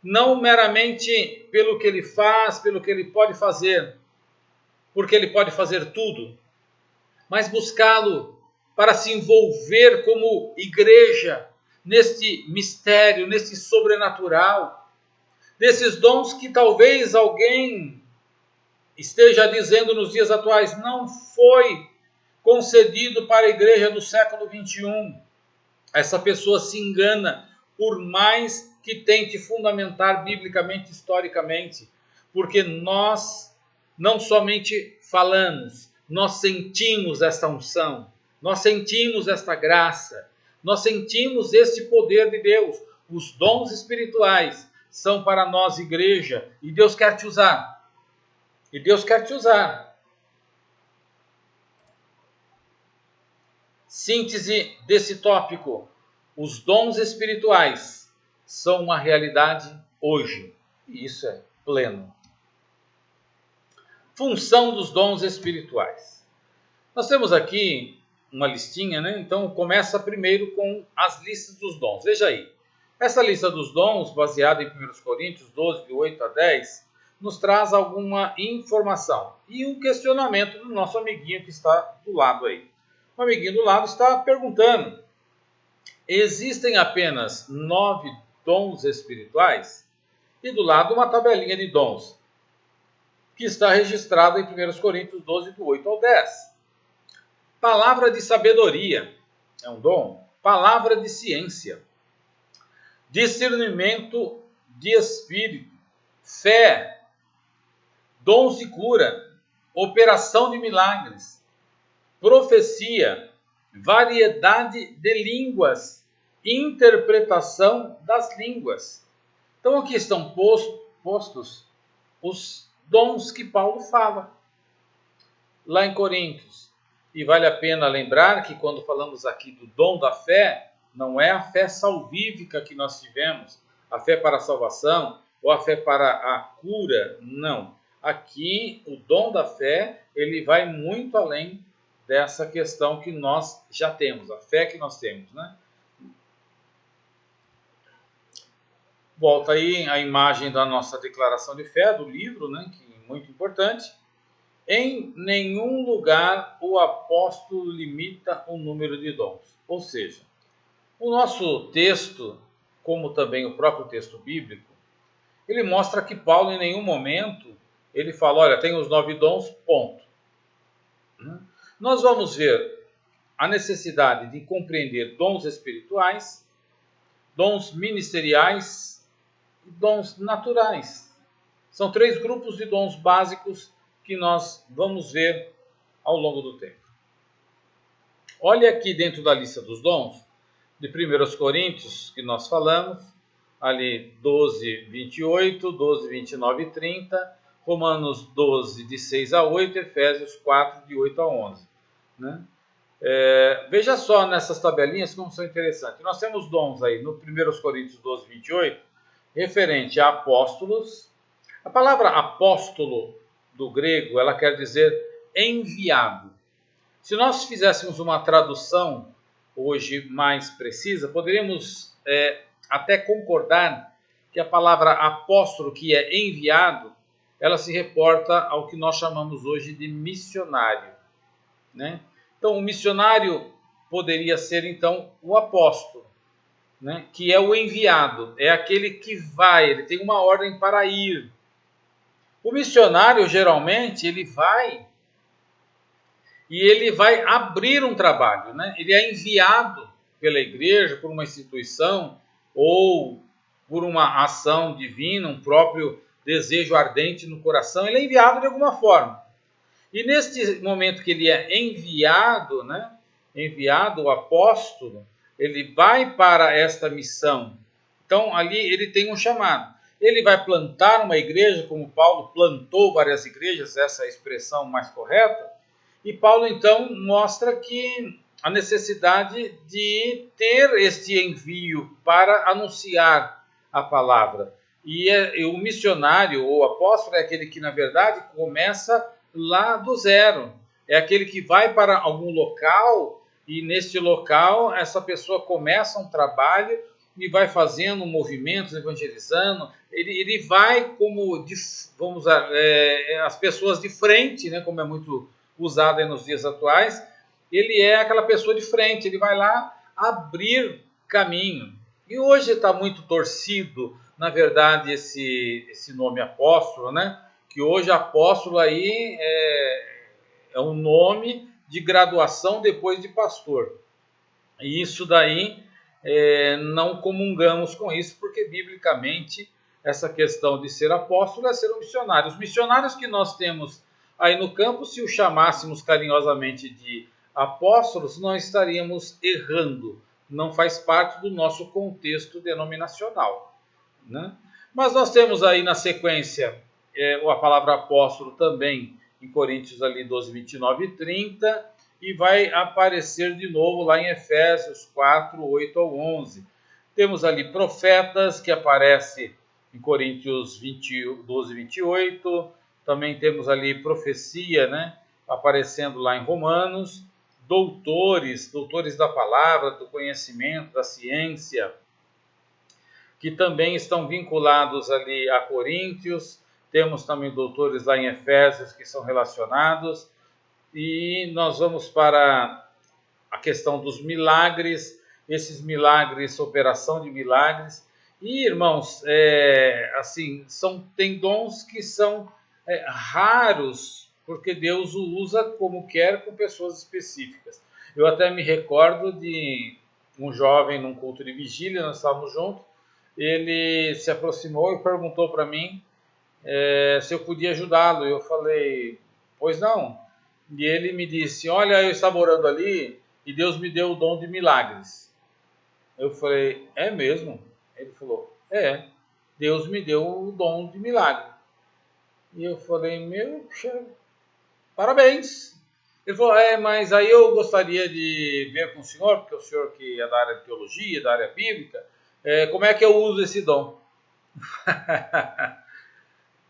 não meramente pelo que Ele faz, pelo que Ele pode fazer, porque Ele pode fazer tudo, mas buscá-lo para se envolver como igreja neste mistério, neste sobrenatural, desses dons que talvez alguém esteja dizendo nos dias atuais, não foi concedido para a igreja do século XXI. Essa pessoa se engana, por mais que tente fundamentar biblicamente, historicamente, porque nós não somente falamos, nós sentimos esta unção, nós sentimos esta graça, nós sentimos este poder de Deus. Os dons espirituais são para nós, igreja, e Deus quer te usar. E Deus quer te usar. Síntese desse tópico. Os dons espirituais são uma realidade hoje. E isso é pleno. Função dos dons espirituais. Nós temos aqui uma listinha, né? Então começa primeiro com as listas dos dons. Veja aí. Essa lista dos dons, baseada em 1 Coríntios 12, de 8 a 10, nos traz alguma informação e um questionamento do nosso amiguinho que está do lado aí. O amiguinho do lado está perguntando: existem apenas 9 dons espirituais? E do lado uma tabelinha de dons, que está registrada em 1 Coríntios 12, do 8 ao 10. Palavra de sabedoria é um dom. Palavra de ciência. Discernimento de espírito. Fé. Dons de cura, operação de milagres, profecia, variedade de línguas, interpretação das línguas. Então aqui estão postos os dons que Paulo fala lá em Coríntios. E vale a pena lembrar que quando falamos aqui do dom da fé, não é a fé salvífica que nós tivemos, a fé para a salvação ou a fé para a cura. Não. Aqui, o dom da fé, ele vai muito além dessa questão que nós já temos, a fé que nós temos, né? Volta aí a imagem da nossa declaração de fé, do livro, né, que é muito importante. Em nenhum lugar o apóstolo limita o número de dons. Ou seja, o nosso texto, como também o próprio texto bíblico, ele mostra que Paulo em nenhum momento ele fala, olha, tem os 9 dons, ponto. Nós vamos ver a necessidade de compreender dons espirituais, dons ministeriais e dons naturais. São 3 grupos de dons básicos que nós vamos ver ao longo do tempo. Olha aqui dentro da lista dos dons, de 1 Coríntios, que nós falamos, ali 12, 28, 12, 29 e 30, Romanos 12, de 6 a 8, Efésios 4, de 8 a 11. Né? Veja só nessas tabelinhas como são interessantes. Nós temos dons aí no 1 Coríntios 12, 28, referente a apóstolos. A palavra apóstolo do grego, ela quer dizer enviado. Se nós fizéssemos uma tradução hoje mais precisa, poderíamos até concordar que a palavra apóstolo, que é enviado, ela se reporta ao que nós chamamos hoje de missionário, né? Então, o missionário poderia ser, então, o apóstolo, né? Que é o enviado, é aquele que vai, ele tem uma ordem para ir. O missionário, geralmente, ele vai e ele vai abrir um trabalho, né? Ele é enviado pela igreja, por uma instituição ou por uma ação divina, um próprio desejo ardente no coração, ele é enviado de alguma forma. E neste momento que ele é enviado, né? Enviado, o apóstolo, ele vai para esta missão. Então, ali ele tem um chamado. Ele vai plantar uma igreja, como Paulo plantou várias igrejas, essa é a expressão mais correta. E Paulo, então, mostra que a necessidade de ter este envio para anunciar a palavra. E o missionário ou apóstolo é aquele que, na verdade, começa lá do zero. É aquele que vai para algum local e, neste local, essa pessoa começa um trabalho e vai fazendo movimentos, evangelizando. Ele vai como, as pessoas de frente, né, como é muito usado nos dias atuais, ele é aquela pessoa de frente, ele vai lá abrir caminho. E hoje está muito torcido, na verdade, esse nome apóstolo, né? Que hoje apóstolo aí é um nome de graduação depois de pastor. E isso daí não comungamos com isso, porque biblicamente essa questão de ser apóstolo é ser um missionário. Os missionários que nós temos aí no campo, se o chamássemos carinhosamente de apóstolos, nós estaríamos errando. Não faz parte do nosso contexto denominacional, né? Mas nós temos aí na sequência a palavra apóstolo também em Coríntios ali 12, 29 e 30, e vai aparecer de novo lá em Efésios 4, 8 ao 11. Temos ali profetas, que aparece em Coríntios 12, 28, também temos ali profecia, né, aparecendo lá em Romanos, doutores da palavra, do conhecimento, da ciência, que também estão vinculados ali a Coríntios. Temos também doutores lá em Efésios que são relacionados. E nós vamos para a questão dos milagres, esses milagres, operação de milagres. E, irmãos, tem dons que são raros, porque Deus o usa como quer com pessoas específicas. Eu até me recordo de um jovem num culto de vigília, nós estávamos juntos, ele se aproximou e perguntou para mim se eu podia ajudá-lo. Eu falei, pois não. E ele me disse, olha, eu estava orando ali e Deus me deu o dom de milagres. Eu falei, é mesmo? Ele falou, Deus me deu o dom de milagre. E eu falei, meu, parabéns. Ele falou, mas aí eu gostaria de ver com o senhor, porque o senhor que é da área de teologia, da área bíblica, como é que eu uso esse dom?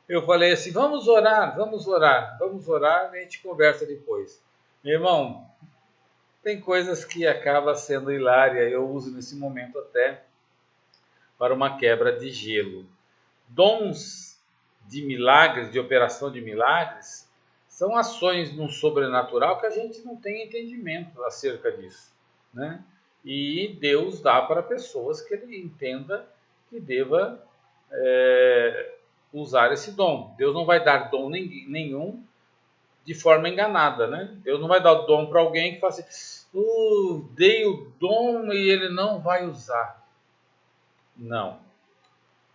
Eu falei assim, vamos orar, e a gente conversa depois. Meu irmão, tem coisas que acabam sendo hilária, eu uso nesse momento até para uma quebra de gelo. Dons de milagres, de operação de milagres, são ações no sobrenatural que a gente não tem entendimento acerca disso, né? E Deus dá para pessoas que ele entenda que deva usar esse dom. Deus não vai dar dom nenhum de forma enganada, né? Deus não vai dar o dom para alguém que fala assim, dei o dom e ele não vai usar. Não.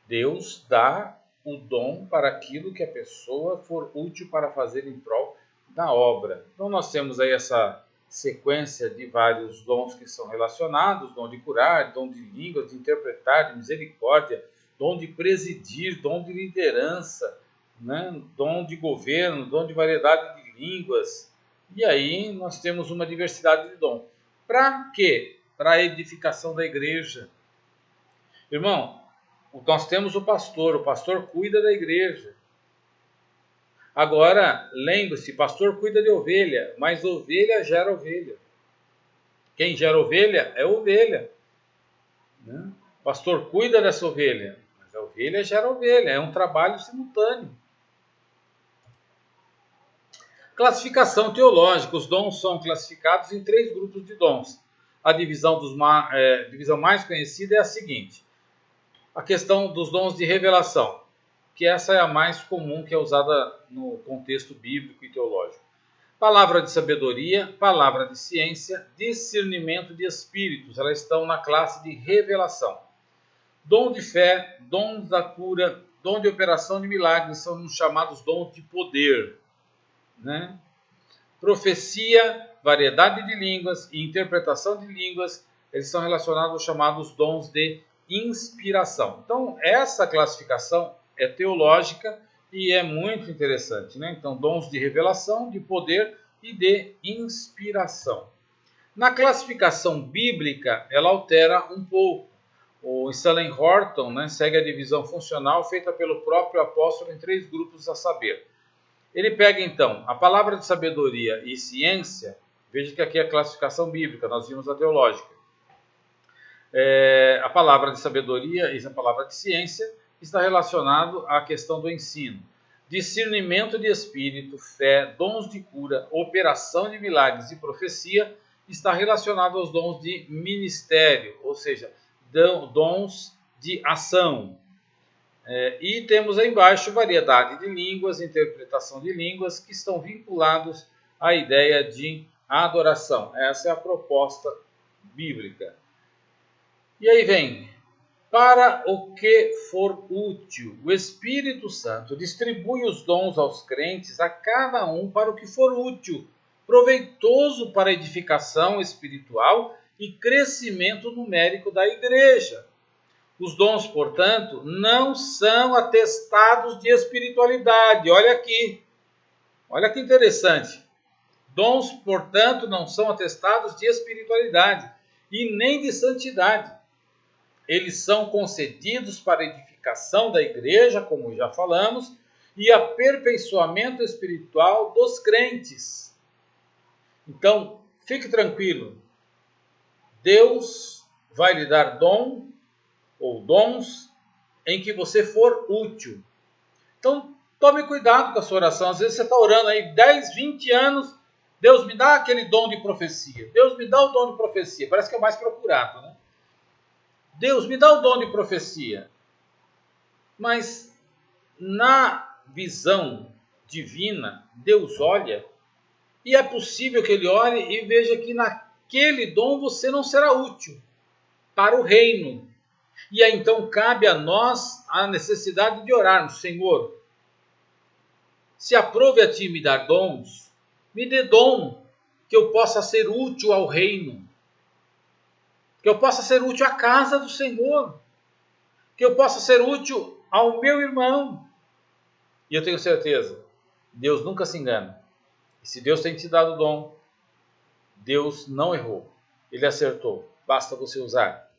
Deus dá o dom para aquilo que a pessoa for útil para fazer em prol da obra. Então nós temos aí essa sequência de vários dons que são relacionados, dom de curar, dom de línguas, de interpretar, de misericórdia, dom de presidir, dom de liderança, né? Dom de governo, dom de variedade de línguas. E aí nós temos uma diversidade de dom. Para quê? Para a edificação da igreja. Irmão, nós temos o pastor cuida da igreja. Agora, lembre-se, pastor cuida de ovelha, mas ovelha gera ovelha. Quem gera ovelha é ovelha, né? O pastor cuida dessa ovelha, mas a ovelha gera ovelha, é um trabalho simultâneo. Classificação teológica, os dons são classificados em 3 grupos de dons. A divisão mais conhecida é a seguinte: a questão dos dons de revelação, que essa é a mais comum, que é usada no contexto bíblico e teológico. Palavra de sabedoria, palavra de ciência, discernimento de espíritos, elas estão na classe de revelação. Dom de fé, dom da cura, dom de operação de milagres, são os chamados dons de poder, né? Profecia, variedade de línguas e interpretação de línguas, eles são relacionados aos chamados dons de inspiração. Então, essa classificação é teológica e é muito interessante, né? Então, dons de revelação, de poder e de inspiração. Na classificação bíblica, ela altera um pouco. O Stanley Horton, né, segue a divisão funcional feita pelo próprio apóstolo em 3 grupos, a saber. Ele pega, então, a palavra de sabedoria e ciência. Veja que aqui é a classificação bíblica, nós vimos a teológica. A palavra de sabedoria e a palavra de ciência está relacionado à questão do ensino. Discernimento de espírito, fé, dons de cura, operação de milagres e profecia está relacionado aos dons de ministério, ou seja, dons de ação. E temos aí embaixo variedade de línguas, interpretação de línguas, que estão vinculados à ideia de adoração. Essa é a proposta bíblica. E aí vem, para o que for útil, o Espírito Santo distribui os dons aos crentes, a cada um para o que for útil, proveitoso para a edificação espiritual e crescimento numérico da igreja. Os dons, portanto, não são atestados de espiritualidade. Olha aqui. Olha que interessante. Dons, portanto, não são atestados de espiritualidade e nem de santidade. Eles são concedidos para a edificação da igreja, como já falamos, e aperfeiçoamento espiritual dos crentes. Então, fique tranquilo. Deus vai lhe dar dom ou dons em que você for útil. Então, tome cuidado com a sua oração. Às vezes você está orando aí 10, 20 anos, Deus me dá aquele dom de profecia. Deus me dá o dom de profecia. Parece que é o mais procurado, né? Deus me dá o dom de profecia. Mas na visão divina, Deus olha e é possível que ele olhe e veja que naquele dom você não será útil para o reino. E aí então cabe a nós a necessidade de orarmos: Senhor, se aprove a ti me dar dons, me dê dom que eu possa ser útil ao reino, que eu possa ser útil à casa do Senhor, que eu possa ser útil ao meu irmão. E eu tenho certeza, Deus nunca se engana. E se Deus tem te dado dom, Deus não errou, Ele acertou, basta você usar.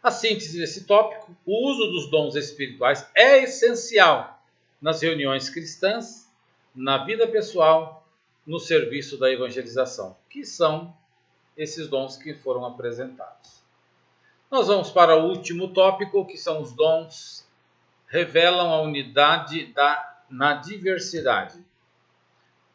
A síntese desse tópico: o uso dos dons espirituais é essencial nas reuniões cristãs, na vida pessoal, no serviço da evangelização, que são esses dons que foram apresentados. Nós vamos para o último tópico, que são os dons revelam a unidade na diversidade.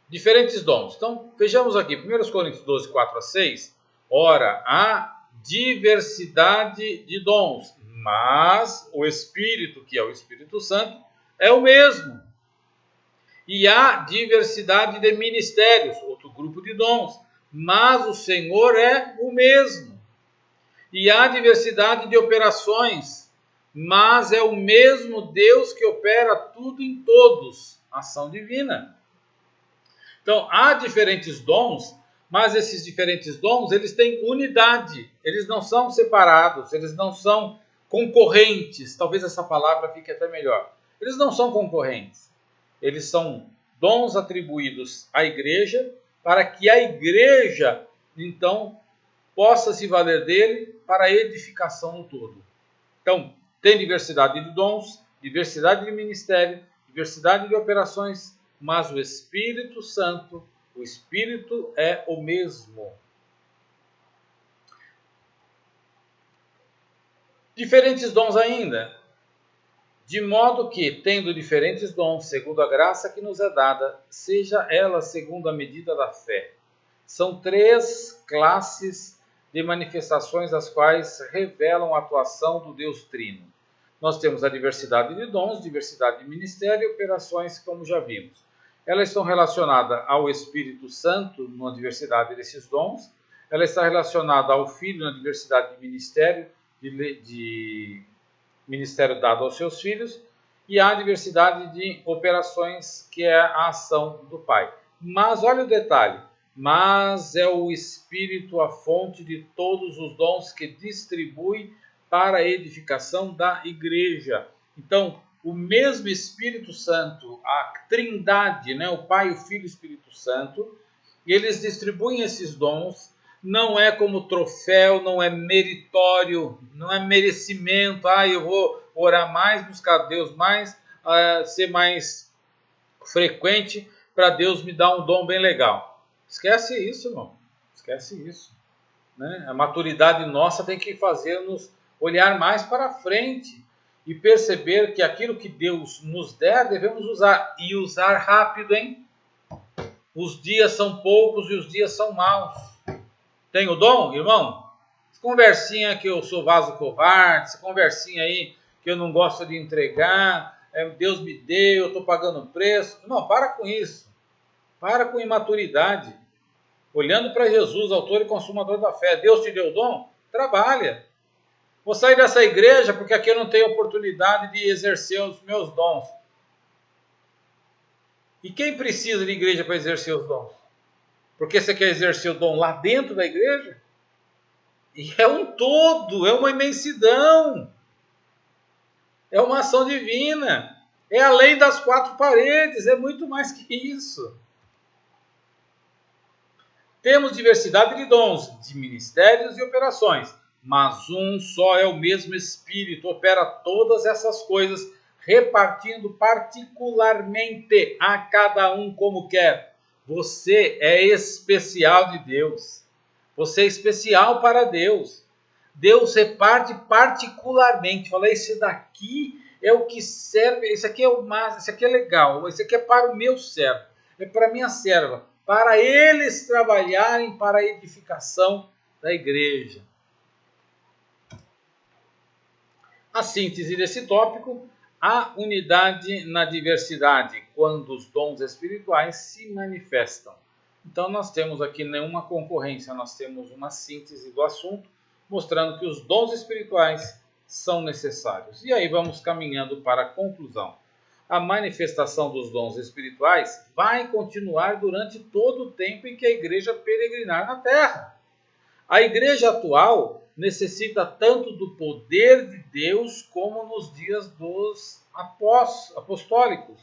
Diferentes dons. Então, vejamos aqui, 1 Coríntios 12, 4 a 6. Ora, há diversidade de dons, mas o Espírito, que é o Espírito Santo, é o mesmo. E há diversidade de ministérios, outro grupo de dons, mas o Senhor é o mesmo. E há diversidade de operações, mas é o mesmo Deus que opera tudo em todos, ação divina. Então, há diferentes dons, mas esses diferentes dons, eles têm unidade, eles não são separados, eles não são concorrentes, talvez essa palavra fique até melhor. Eles não são concorrentes, eles são dons atribuídos à igreja, para que a igreja, então, possa se valer dele para a edificação no todo. Então, tem diversidade de dons, diversidade de ministério, diversidade de operações, mas o Espírito Santo, o Espírito é o mesmo. Diferentes dons ainda, de modo que, tendo diferentes dons, segundo a graça que nos é dada, seja ela segundo a medida da fé. São 3 classes de manifestações as quais revelam a atuação do Deus Trino. Nós temos a diversidade de dons, diversidade de ministério e operações, como já vimos. Elas estão relacionadas ao Espírito Santo, na diversidade desses dons. Ela está relacionada ao Filho, na diversidade de ministério dado aos seus filhos. E há a diversidade de operações, que é a ação do Pai. Mas olha o detalhe. Mas é o Espírito a fonte de todos os dons que distribui para a edificação da igreja. Então, o mesmo Espírito Santo, a Trindade, né? O Pai, o Filho e o Espírito Santo, eles distribuem esses dons, não é como troféu, não é meritório, não é merecimento, eu vou orar mais, buscar Deus mais, ser mais frequente para Deus me dar um dom bem legal. Esquece isso, irmão. Esquece isso. Né? A maturidade nossa tem que fazer-nos olhar mais para frente e perceber que aquilo que Deus nos der, devemos usar. E usar rápido, hein? Os dias são poucos e os dias são maus. Tem o dom, irmão? Essa conversinha que eu sou vaso covarde, essa conversinha aí que eu não gosto de entregar, Deus me deu, eu estou pagando preço. Não, para com isso. Para com imaturidade. Olhando para Jesus, autor e consumador da fé. Deus te deu o dom? Trabalha. Vou sair dessa igreja porque aqui eu não tenho oportunidade de exercer os meus dons. E quem precisa de igreja para exercer os dons? Porque você quer exercer o dom lá dentro da igreja? E é um todo, é uma imensidão. É uma ação divina. É além das 4 paredes, é muito mais que isso. Temos diversidade de dons, de ministérios e operações, mas um só é o mesmo Espírito, opera todas essas coisas, repartindo particularmente a cada um como quer. Você é especial de Deus. Você é especial para Deus. Deus reparte particularmente. Fala, esse daqui é o que serve, esse aqui é o mais, esse aqui é legal, esse aqui é para o meu servo, é para a minha serva, para eles trabalharem para a edificação da igreja. A síntese desse tópico: a unidade na diversidade, quando os dons espirituais se manifestam. Então nós temos aqui nenhuma concorrência, nós temos uma síntese do assunto, mostrando que os dons espirituais são necessários. E aí vamos caminhando para a conclusão. A manifestação dos dons espirituais vai continuar durante todo o tempo em que a igreja peregrinar na terra. A igreja atual necessita tanto do poder de Deus como nos dias dos apostólicos.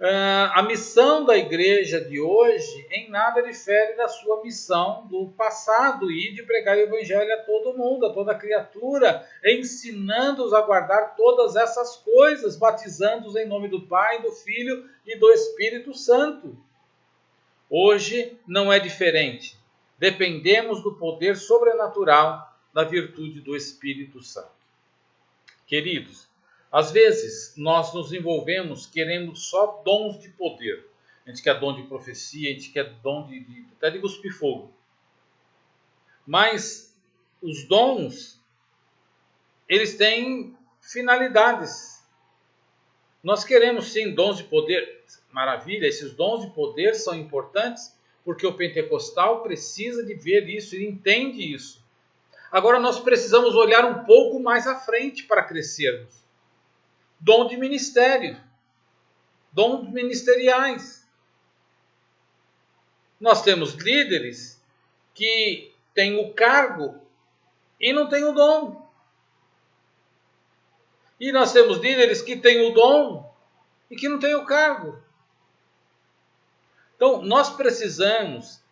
A missão da igreja de hoje em nada difere da sua missão do passado, e de pregar o evangelho a todo mundo, a toda criatura, ensinando-os a guardar todas essas coisas, batizando-os em nome do Pai, do Filho e do Espírito Santo. Hoje não é diferente. Dependemos do poder sobrenatural da virtude do Espírito Santo. Queridos, às vezes, nós nos envolvemos querendo só dons de poder. A gente quer dom de profecia, a gente quer dom até de cuspir fogo. Mas os dons, eles têm finalidades. Nós queremos sim dons de poder. Maravilha, esses dons de poder são importantes porque o pentecostal precisa de ver isso e entende isso. Agora nós precisamos olhar um pouco mais à frente para crescermos. Dom de ministério, dons ministeriais. Nós temos líderes que têm o cargo e não têm o dom. E nós temos líderes que têm o dom e que não têm o cargo. Então, nós precisamos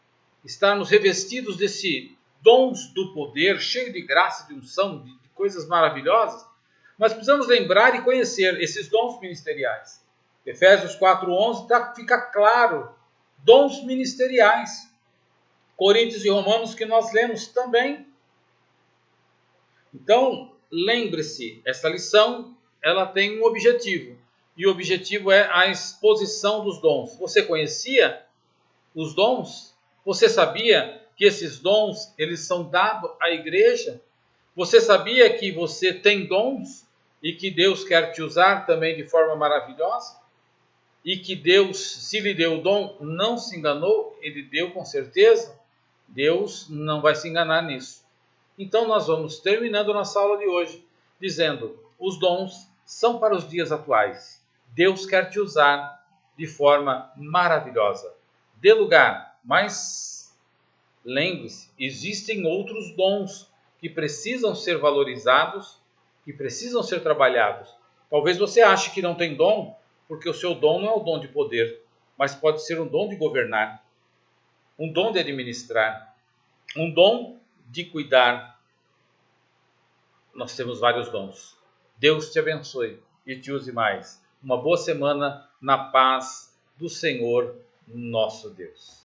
estarmos revestidos desse dons do poder, cheio de graça, de unção, de coisas maravilhosas. Mas precisamos lembrar e conhecer esses dons ministeriais. Efésios 4:11 fica claro, dons ministeriais. Coríntios e Romanos que nós lemos também. Então, lembre-se, essa lição ela tem um objetivo. E o objetivo é a exposição dos dons. Você conhecia os dons? Você sabia que esses dons eles são dados à igreja? Você sabia que você tem dons e que Deus quer te usar também de forma maravilhosa? E que Deus, se lhe deu o dom, não se enganou? Ele deu com certeza? Deus não vai se enganar nisso. Então nós vamos terminando nossa aula de hoje dizendo: os dons são para os dias atuais. Deus quer te usar de forma maravilhosa. Dê lugar, mas lembre-se, existem outros dons que precisam ser valorizados, que precisam ser trabalhados. Talvez você ache que não tem dom, porque o seu dom não é o dom de poder, mas pode ser um dom de governar, um dom de administrar, um dom de cuidar. Nós temos vários dons. Deus te abençoe e te use mais. Uma boa semana na paz do Senhor nosso Deus.